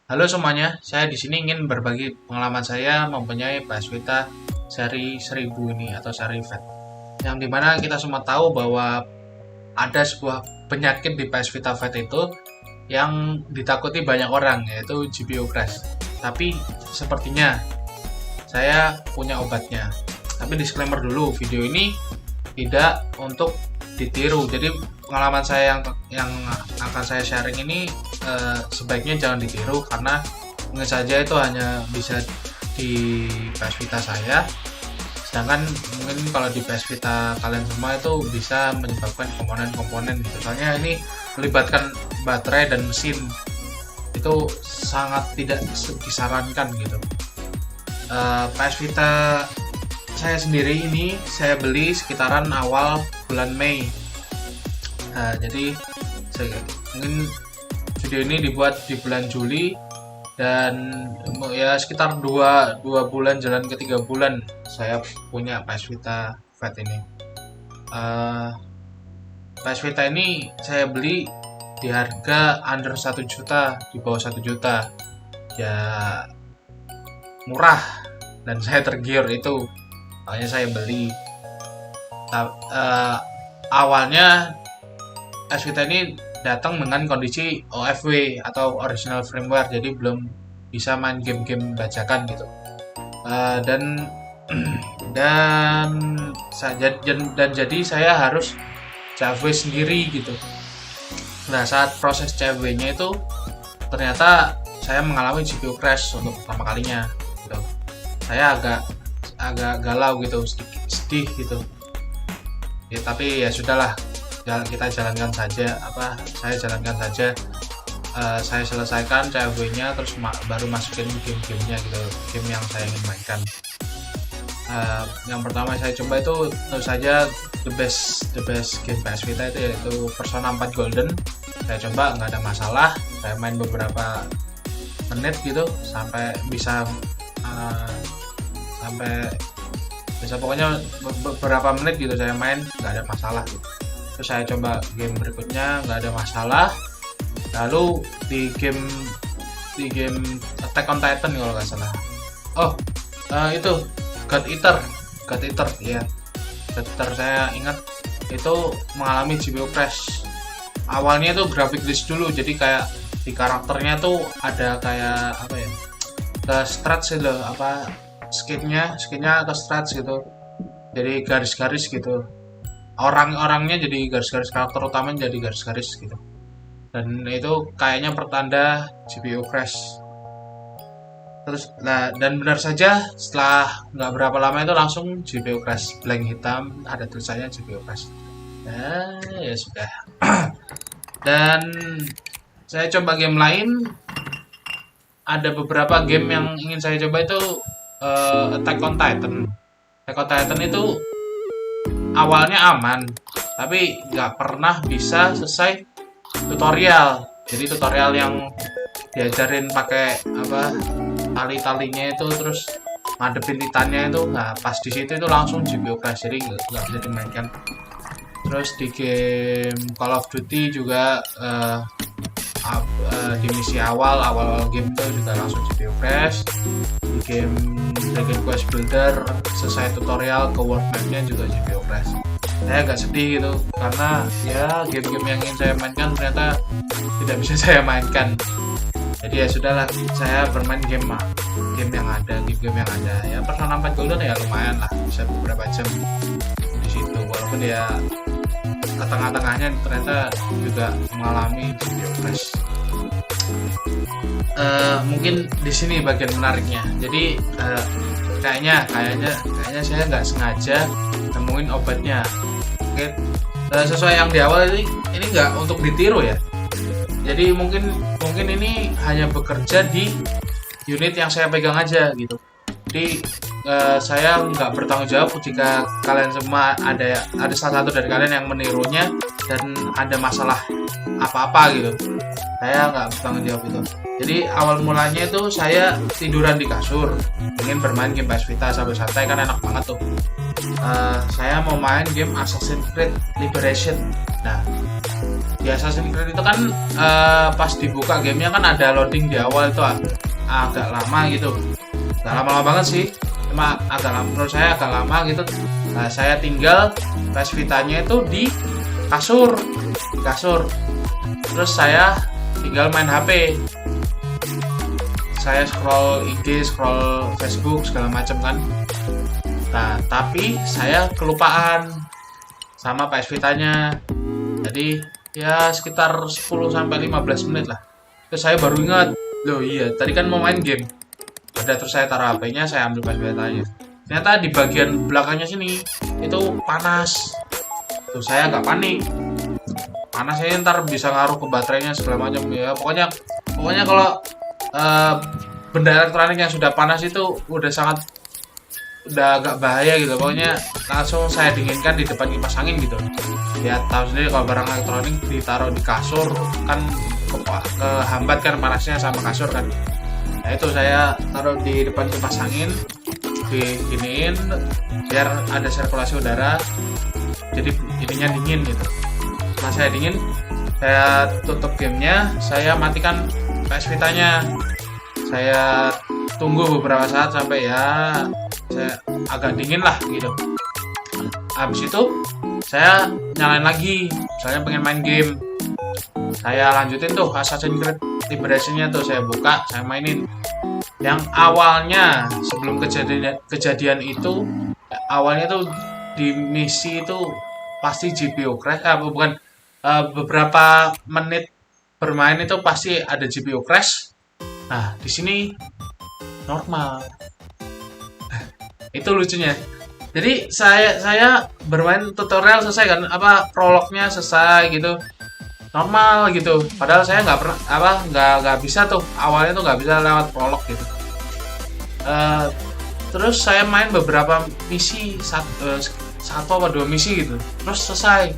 Halo semuanya, saya di sini ingin berbagi pengalaman saya mempunyai PS Vita seri 1000 ini atau seri Fat. Yang dimana kita semua tahu bahwa ada sebuah penyakit di PS Vita Fat itu yang ditakuti banyak orang, yaitu GPU crash. Tapi sepertinya saya punya obatnya. Tapi disclaimer dulu, video ini tidak untuk ditiru. Jadi pengalaman saya yang akan saya sharing ini sebaiknya jangan ditiru karena mungkin saja itu hanya bisa di PS Vita saya. Sedangkan mungkin kalau di PS Vita kalian semua itu bisa menyebabkan komponen-komponen gitu. Soalnya ini melibatkan baterai dan mesin. Itu sangat tidak disarankan gitu. PS Vita saya sendiri ini saya beli sekitaran awal bulan Mei. Nah, jadi mungkin video ini dibuat di bulan Juli dan ya sekitar dua bulan jalan ke 3 bulan saya punya PS Vita Fat ini. PS Vita ini saya beli di harga under 1 juta, di bawah 1 juta, ya murah dan saya tergiur itu, makanya saya beli. Awalnya PS Vita ini datang dengan kondisi OFW atau original firmware, jadi belum bisa main game-game bajakan gitu. Dan dan jadi saya harus CFW sendiri gitu. Nah, saat proses CFW-nya itu ternyata saya mengalami GPU crash untuk pertama kalinya gitu. Saya agak galau gitu, sedih gitu. Ya, tapi ya sudahlah, kita jalankan saja, saya jalankan saja. Saya selesaikan CFW-nya terus baru masukin game-gamenya gitu, game yang saya ingin mainkan. Yang pertama saya coba itu tentu saja the best game PS Vita itu yaitu Persona 4 Golden. Saya coba nggak ada masalah, saya main beberapa menit gitu sampai bisa pokoknya beberapa menit gitu saya main nggak ada masalah gitu. Terus saya coba game berikutnya nggak ada masalah. Lalu di game Attack on Titan kalau nggak salah. Itu God Eater ya. God Eater saya ingat itu mengalami GPU crash. Awalnya itu graphic list dulu, jadi kayak di karakternya tuh ada kayak ke stretch gitu, skinnya ke stretch gitu, jadi garis-garis gitu, orangnya jadi garis-garis, karakter utamanya jadi garis-garis gitu, dan itu kayaknya pertanda GPU crash. Terus dan benar saja setelah nggak berapa lama itu langsung GPU crash, blank hitam ada tulisannya GPU crash. Ya sudah. Dan saya coba game lain, ada beberapa game yang ingin saya coba itu Attack on Titan. Attack on Titan itu awalnya aman, tapi nggak pernah bisa selesai tutorial. Jadi tutorial yang diajarin pakai tali-talinya itu terus ngadepin titannya itu, nggak pas di situ itu langsung GPU crash, jadi nggak bisa dimainkan. Terus di game Call of Duty juga di misi awal game itu juga langsung GPU crash. Di game Dragon Quest Builder selesai tutorial ke world map-nya juga GPU crash. Saya agak sedih gitu karena ya game-game yang ingin saya mainkan ternyata tidak bisa saya mainkan. Jadi ya sudahlah, saya bermain game yang ada, game yang ada. Ya Persona 4 Golden ya lumayan lah, bisa beberapa jam di situ, walaupun ya ke tengah-tengahnya ternyata juga mengalami GPU crash. Mungkin di sini bagian menariknya. Jadi kayaknya saya nggak sengaja nemuin obatnya. Oke, sesuai yang di awal ini nggak untuk ditiru ya. Jadi mungkin ini hanya bekerja di unit yang saya pegang aja gitu. Jadi saya nggak bertanggung jawab jika kalian semua ada salah satu dari kalian yang menirunya dan ada masalah apa-apa gitu. Saya nggak bertanggung jawab itu. Jadi awal mulanya itu saya tiduran di kasur, ingin bermain game PS Vita sambil santai kan enak banget tuh. Saya mau main game Assassin's Creed Liberation. Nah, di Assassin's Creed itu kan pas dibuka gamenya kan ada loading di awal itu agak lama gitu, nggak lama-lama banget sih, cuma agak lama, menurut saya agak lama gitu. Nah, saya tinggal PS Vitanya itu di kasur, terus saya tinggal main HP, saya scroll IG, scroll Facebook segala macam kan. Nah, tapi saya kelupaan sama PS Vitanya. Jadi ya sekitar 10-15 menit lah. Terus saya baru ingat, loh iya, tadi kan mau main game. Udah, terus saya taruh HP-nya, saya ambil PS Vitanya. Ternyata di bagian belakangnya sini itu panas. Tuh saya agak panik. Panasnya ntar bisa ngaruh ke baterainya segala macam ya. Pokoknya kalau benda elektronik yang sudah panas itu udah agak bahaya gitu. Pokoknya langsung saya dinginkan di depan kipas angin gitu. Ya tahu sendiri kalau barang elektronik ditaruh di kasur kan kehambat kan panasnya sama kasur kan. Nah itu saya taruh di depan kipas angin, diginiin biar ada sirkulasi udara, jadi ininya dingin gitu. Setelah saya dingin, saya tutup gamenya, saya matikan PS Vitanya, saya tunggu beberapa saat sampai ya saya agak dingin lah gitu. Habis itu saya nyalain lagi, misalnya pengen main game, saya lanjutin tuh Assassin's Creed Liberation-nya tuh, saya buka, saya mainin. Yang awalnya sebelum kejadian itu, awalnya tuh di misi itu pasti GPU crash, beberapa menit bermain itu pasti ada GPU crash. Nah di sini normal. Itu lucunya. Jadi saya bermain tutorial selesai kan, prolognya selesai gitu, normal gitu. Padahal saya nggak pernah nggak bisa tuh awalnya tuh nggak bisa lewat prolog gitu. Terus saya main beberapa misi, satu apa dua misi gitu, terus selesai.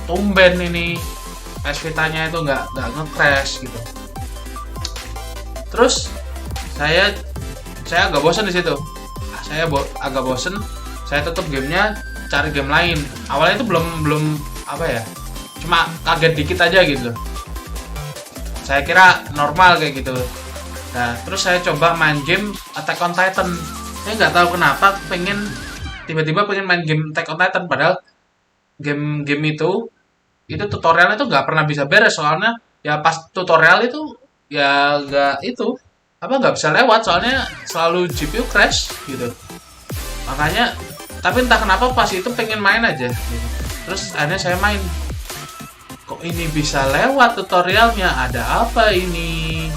Tumben ini PS Vitanya itu nggak nge-crash gitu. Terus saya agak bosan di situ. Saya agak bosen, saya tutup gamenya, cari game lain. Awalnya itu belum cuma kaget dikit aja gitu. Saya kira normal kayak gitu. Nah, terus saya coba main game Attack on Titan. Saya nggak tahu kenapa tiba-tiba pengen main game Attack on Titan, padahal game itu tutorialnya itu nggak pernah bisa beres, soalnya ya pas tutorial itu ya nggak bisa lewat, soalnya selalu GPU crash gitu. Makanya tapi entah kenapa pas itu pengen main aja gitu. Terus akhirnya saya main, kok ini bisa lewat tutorialnya, ada apa ini?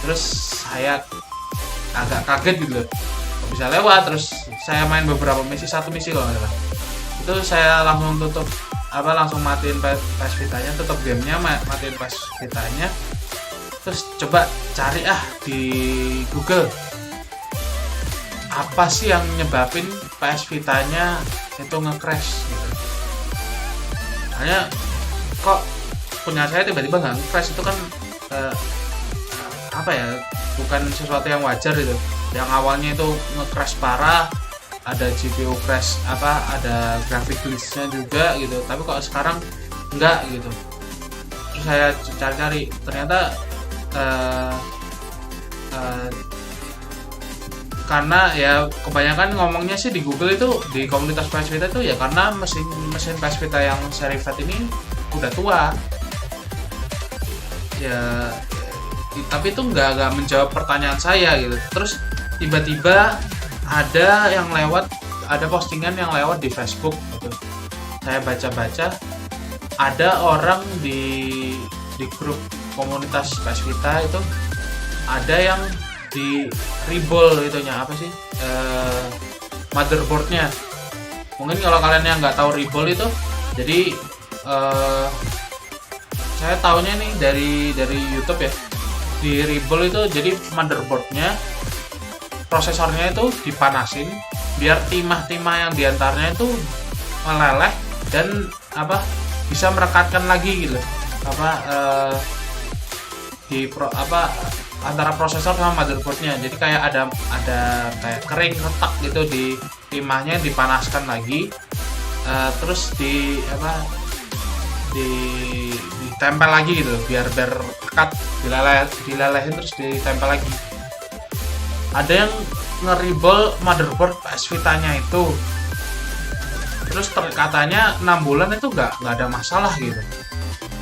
Terus saya agak kaget gitu loh, kok bisa lewat. Terus saya main beberapa misi, satu misi kalau nggak salah, itu saya langsung matiin PS Vitanya, tutup gamenya, matiin PS Vitanya. Terus coba cari di Google, apa sih yang nyebabin PS Vitanya itu nge-crash gitu. Hanya kok punya saya tiba-tiba nggak nge-crash, itu kan bukan sesuatu yang wajar gitu. Yang awalnya itu nge-crash parah, ada GPU crash, ada graphic glitch-nya juga gitu, tapi kok sekarang enggak gitu. Terus saya cari-cari, ternyata karena ya kebanyakan ngomongnya sih di Google itu, di komunitas PS Vita itu ya karena mesin PS Vita yang seri Fat ini udah tua ya, tapi itu nggak menjawab pertanyaan saya gitu. Terus tiba-tiba ada postingan yang lewat di Facebook gitu. Saya baca-baca, ada orang di grup komunitas PS Vita itu ada yang di reball itunya, motherboardnya. Mungkin kalau kalian yang nggak tahu reball itu, jadi saya tahunya nih dari YouTube ya. Di reball itu jadi motherboardnya, prosesornya itu dipanasin biar timah-timah yang diantaranya itu meleleh dan bisa merekatkan lagi gitu. Antara prosesor sama motherboardnya, jadi kayak ada kayak kering retak gitu di timahnya, dipanaskan lagi, terus di ditempel lagi gitu biar berkat, dilelehin terus ditempel lagi. Ada yang ngeribol motherboard PS Vita-nya itu, terus katanya 6 bulan itu nggak ada masalah gitu.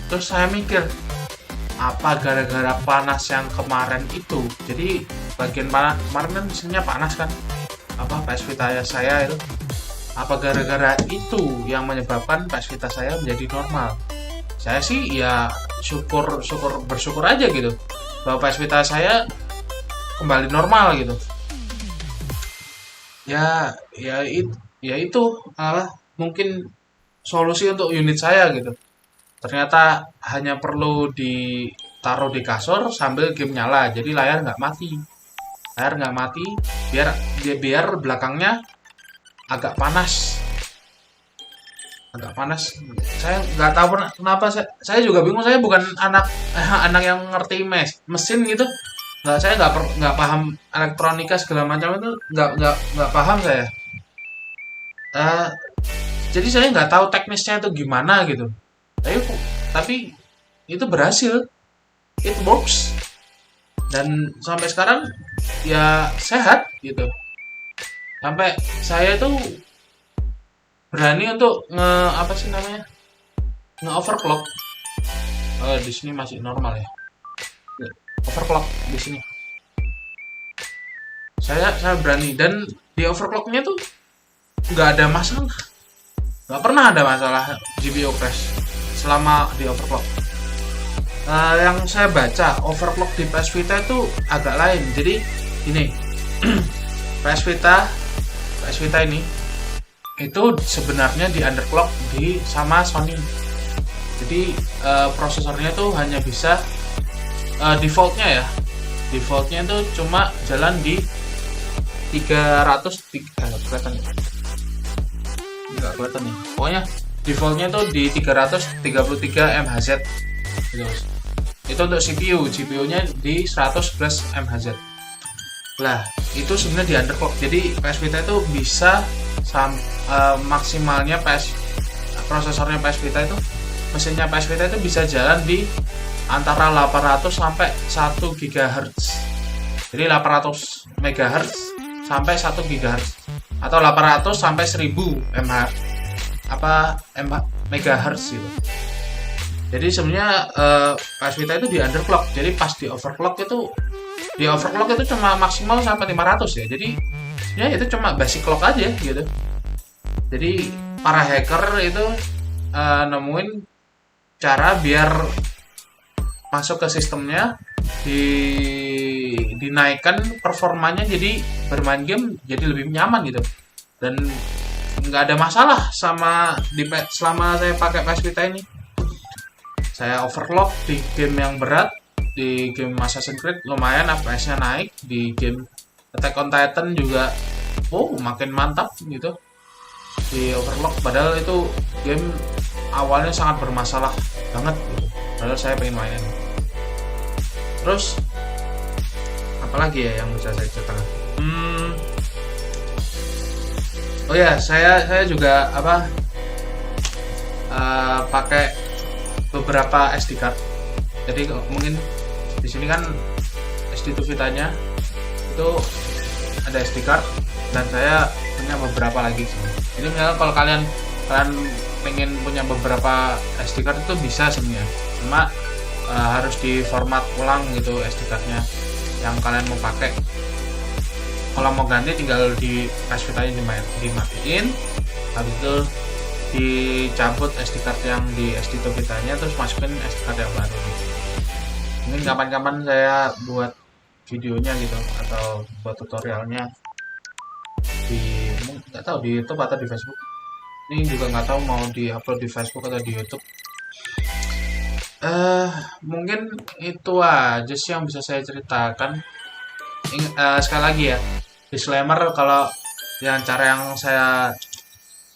Terus saya mikir, apa gara-gara panas yang kemarin itu, jadi bagian panas kemarin kan mesinnya panas kan, apa PS Vita saya itu, apa gara-gara itu yang menyebabkan PS Vita saya menjadi normal. Saya sih ya bersyukur aja gitu bahwa PS Vita saya kembali normal gitu. Ya itu mungkin solusi untuk unit saya gitu. Ternyata hanya perlu ditaruh di kasur sambil game nyala, jadi layar nggak mati. Biar belakangnya agak panas. Saya nggak tahu kenapa, saya juga bingung. Saya bukan anak yang ngerti mesin gitu. Saya nggak paham elektronika segala macam itu, nggak paham saya. Eh, jadi saya nggak tahu teknisnya itu gimana gitu. Tapi itu berhasil, it works, dan sampai sekarang ya sehat gitu. Sampai saya tuh berani untuk nge-overclock. Di sini masih normal ya. Overclock di sini. Saya berani, dan di overclocknya tuh nggak ada masalah. Nggak pernah ada masalah GPU crash selama di overclock. Yang saya baca, overclock di PS Vita itu agak lain. Jadi ini PS Vita ini itu sebenarnya di underclock sama Sony. Jadi prosesornya tuh hanya bisa defaultnya itu cuma jalan di 300 kelihatan ya? Nggak kelihatan nih. Pokoknya defaultnya tuh di 333 MHz gitu. Itu untuk CPU-nya di 111 MHz. Lah, itu sebenarnya di underclock. Jadi PS Vita itu bisa maksimalnya prosesornya PS Vita itu, mesinnya PS Vita itu bisa jalan di antara 800 sampai 1 GHz. Jadi 800 MHz sampai 1 GHz, atau 800 sampai 1000 MHz gitu. Jadi sebenarnya PS Vita itu di underclock. Jadi pas di overclock itu cuma maksimal sampai 500 ya. Jadi ya itu cuma basic clock aja gitu. Jadi para hacker itu nemuin cara biar masuk ke sistemnya, dinaikkan performanya, jadi bermain game jadi lebih nyaman gitu. Dan nggak ada masalah selama saya pakai PS Vita ini. Saya overclock di game yang berat, di game Assassin's Creed lumayan FPS-nya naik, di game Attack on Titan juga makin mantap gitu di overclock, padahal itu game awalnya sangat bermasalah banget gitu. Padahal saya pengen mainin. Terus apalagi ya yang bisa saya ceritakan? Oh ya, saya juga pakai beberapa SD card. Jadi mungkin di sini kan SD2 Vita-nya itu ada SD card, dan saya punya beberapa lagi sih. Jadi misalnya kalau kalian pengen punya beberapa SD card itu bisa sebenarnya, cuma harus di format ulang gitu SD card-nya yang kalian mau pakai. Kalau mau ganti tinggal di PS Vita-nya dimatiin, habis itu dicabut SD card yang di SD2 Vita-nya, terus masukin SD card yang baru gitu. Mungkin kapan-kapan saya buat videonya gitu, atau buat tutorialnya nggak tahu di YouTube atau di Facebook. Ini juga nggak tahu mau di-upload di Facebook atau di YouTube. Mungkin itu aja sih yang bisa saya ceritakan. Sekali lagi ya, disclaimer kalau cara yang saya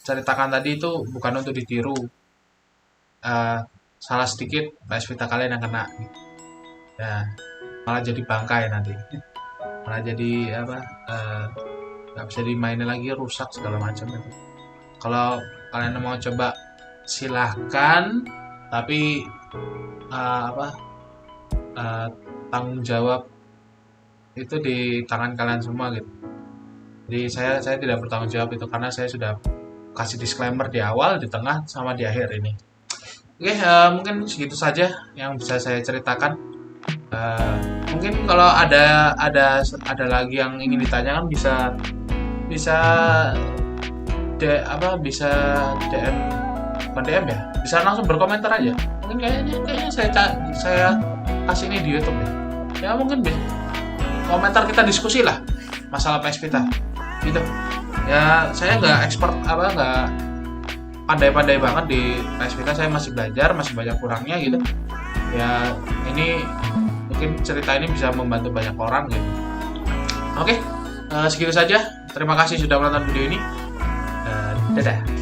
ceritakan tadi itu bukan untuk ditiru. Salah sedikit PS Vita kalian yang kena, ya malah jadi bangkai nanti, malah jadi nggak bisa dimainin lagi, rusak segala macam itu. Kalau kalian mau coba silahkan, tapi tanggung jawab itu di tangan kalian semua gitu. Jadi saya tidak bertanggung jawab itu karena saya sudah kasih disclaimer di awal, di tengah, sama di akhir ini. Oke, mungkin segitu saja yang bisa saya ceritakan. Mungkin kalau ada lagi yang ingin ditanyakan bisa bisa bisa DM, bukan DM ya, bisa langsung berkomentar aja. Mungkin kayaknya saya kasih ini di YouTube ya mungkin komentar, kita diskusi lah masalah PS Vita gitu ya. Saya nggak expert nggak pandai-pandai banget di PS Vita, saya masih belajar, masih banyak kurangnya gitu ya. Ini mungkin cerita ini bisa membantu banyak orang gitu. Oke, segitu saja. Terima kasih sudah menonton video ini. Dadah.